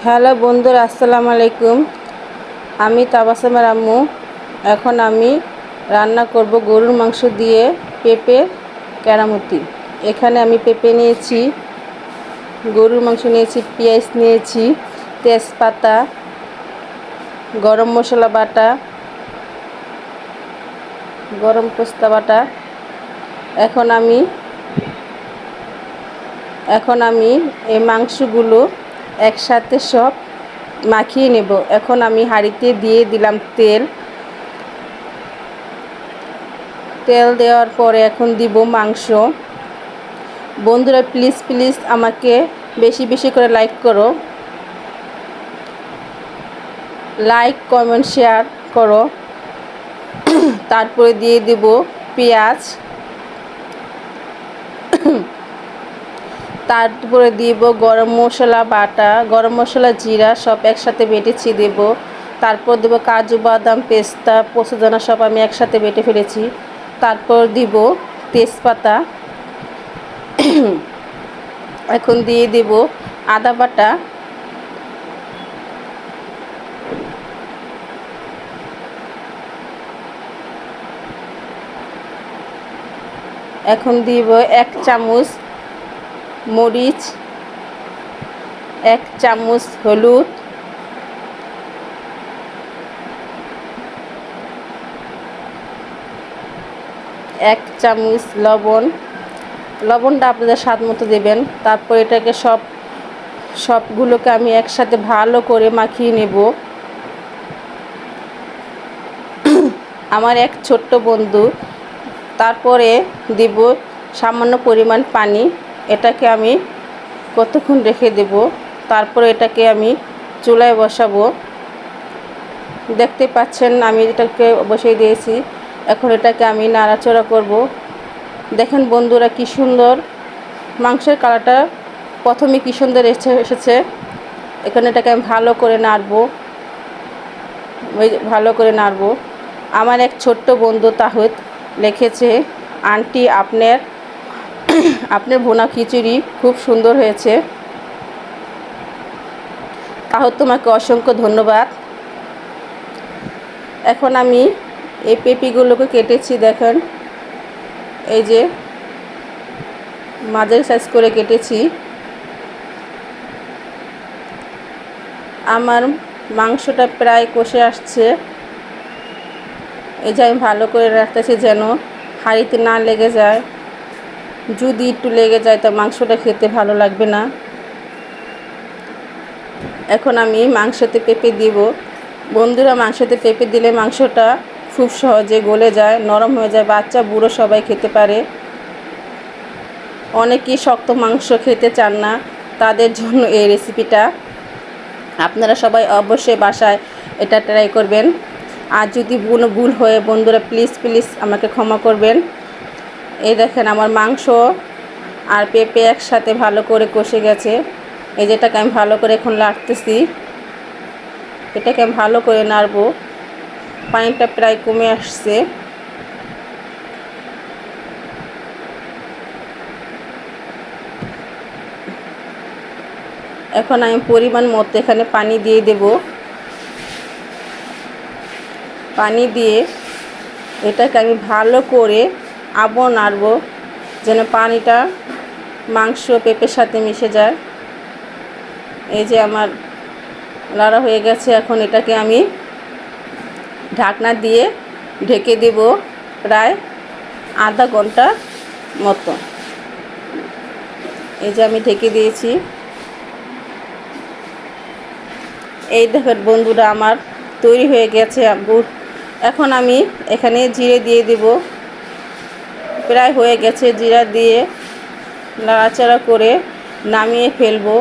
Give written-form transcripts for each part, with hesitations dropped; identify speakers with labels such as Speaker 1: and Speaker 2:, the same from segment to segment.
Speaker 1: Hello বন্ধুরা, আসসালামু আলাইকুম। আমি তাবাসসুমের আম্মু। এখন আমি রান্না করব গরুর মাংস দিয়ে পেঁপে কেরামতি। এখানে আমি পেঁপে নিয়েছি, গরুর মাংস নিয়েছি, পেঁয়াজ নিয়েছি, তেজপাতা, গরম মশলা বাটা, গরম পোস্তা বাটা। এখন আমি এই মাংসগুলো একসাথে সব মাখিয়ে নেব। এখন আমি হাঁড়িতে দিয়ে দিলাম তেল দেওয়ার পরে এখন দিব মাংস। বন্ধুরা, প্লিজ প্লিজ আমাকে বেশি বেশি করে লাইক করো, লাইক কমেন্ট শেয়ার করো। তারপরে দিয়ে দেব পেঁয়াজ, তারপরে দিব গরম মশলা বাটা, গরম মশলা, জিরা সব একসাথে বেটেছি দেব। তারপর দেব কাজু বাদাম পেস্তা পোস্তদানা সব আমি একসাথে বেটে ফেলেছি। তারপর দিব তেজপাতা। এখন দিয়ে দেব আদা বাটা, এখন দিব 1 চামচ মরিচ, 1 চামচ হলুদ, 1 চামচ লবণ। লবণটা আপনাদের স্বাদ মতো দেবেন। তারপর এটাকে সবগুলোকে আমি একসাথে ভালো করে মাখিয়ে নেব। আমার এক ছোট্ট বন্ধু। তারপরে দিব সামান্য পরিমাণ পানি। এটাকে আমি কতক্ষণ রেখে দেব। তারপরে এটাকে আমি চুলায় বসাবো। দেখতে পাচ্ছেন আমি এটাকে বসিয়ে দিয়েছি। এখন এটাকে আমি নাড়াচাড়া করব। দেখেন বন্ধুরা, কি সুন্দর মাংসের কালারটা প্রথমে কি সুন্দর এসেছে। এখানে এটাকে আমি ভালো করে নাড়বো। আমার এক ছোট্ট বন্ধু তাহিদ লিখেছে, আন্টি আপনার ভুনা খিচুড়ি খুব সুন্দর হয়েছে। তাহিদ, তোমাকে অসংখ্য ধন্যবাদ। এখন আমি এই পেঁপেগুলোকে কেটেছি, দেখেন এই যে মাঝারি সাইজ করে কেটেছি। আমার মাংসটা প্রায় কষে আসছে। এই যে আমি ভালো করে রাখতেছি যেন হাঁড়িতে না লেগে যায়। যদি একটু লেগে যায় তো মাংসটা খেতে ভালো লাগবে না। এখন আমি মাংসতে পেঁপে দিব। বন্ধুরা, মাংসতে পেঁপে দিলে মাংসটা খুব সহজে গলে যায়, নরম হয়ে যায়, বাচ্চা বুড়ো সবাই খেতে পারে। অনেকেই শক্ত মাংস খেতে চান না, তাদের জন্য এই রেসিপিটা। আপনারা সবাই অবশ্যই বাসায় এটা ট্রাই করবেন। আর যদি কোনো ভুল হয়ে বন্ধুরা প্লিজ প্লিজ আমাকে ক্ষমা করবেন। এই দেখেন আমার মাংস আর পেঁপে একসাথে ভালো করে কষে গেছে। এই যেটাকে আমি ভালো করে এখন নাড়তেছি। এটাকে আমি ভালো করে নাড়বো। পানিটা প্রায় কমে আসছে। এখন আমি পরিমাণ মতো এখানে পানি দিয়ে দেব। পানি দিয়ে এটাকে আমি ভালো করে আবার নাড়বো যেন পানিটা মাংস পেঁপের সাথে মিশে যায়। এই যে আমার লাড়া হয়ে গেছে। এখন এটাকে আমি ঢাকনা দিয়ে ঢেকে দেব প্রায় আধা ঘন্টা মতো। এই যে আমি ঢেকে দিয়েছি। এই দেখেন বন্ধুরা, আমার তৈরি হয়ে গেছে। এখন আমি এখানে জিরে দিয়ে দেব। প্রায় হয়ে গেছে। জিরা দিয়ে নাড়াচাড়া করে নামিয়ে ফেলবো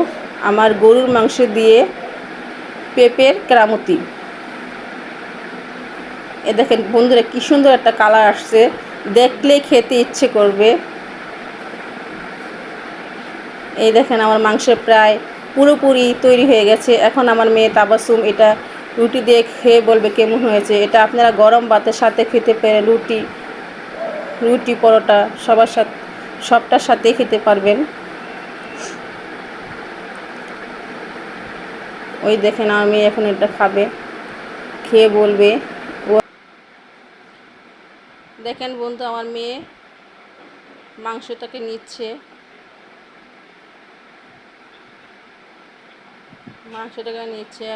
Speaker 1: আমার গরুর মাংস দিয়ে পেঁপের কেরামতি। এ দেখেন বন্ধুরা, কি সুন্দর একটা কালার আসছে, দেখলেই খেতে ইচ্ছে করবে। এই দেখেন আমার মাংস প্রায় পুরোপুরি তৈরি হয়ে গেছে। এখন আমার মেয়ে তাবাসসুম এটা রুটি দিয়ে খেয়ে বলবে কেমন হয়েছে। এটা আপনারা গরম ভাতের সাথে খেতে পারেন, রুটি পরোটা সবটার সাথেই খেতে পারবেন। ওই দেখেন আমার মেয়ে এখন এটা খাবে, খেয়ে বলবে। ও দেখেন বন্ধু, আমার মেয়ে মাংসটাকে নিচ্ছে,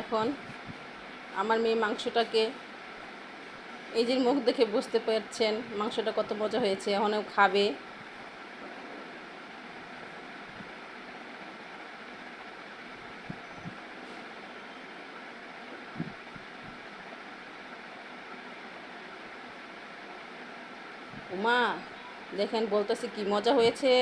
Speaker 1: এখন আমার মেয়ে মাংসটাকে, এই যে মুখ দেখে বুঝতে পারছেন মাংসটা কত মজা হয়েছে, এখনও খাবে। উমা দেখেন বলতেছে কি মজা হয়েছে।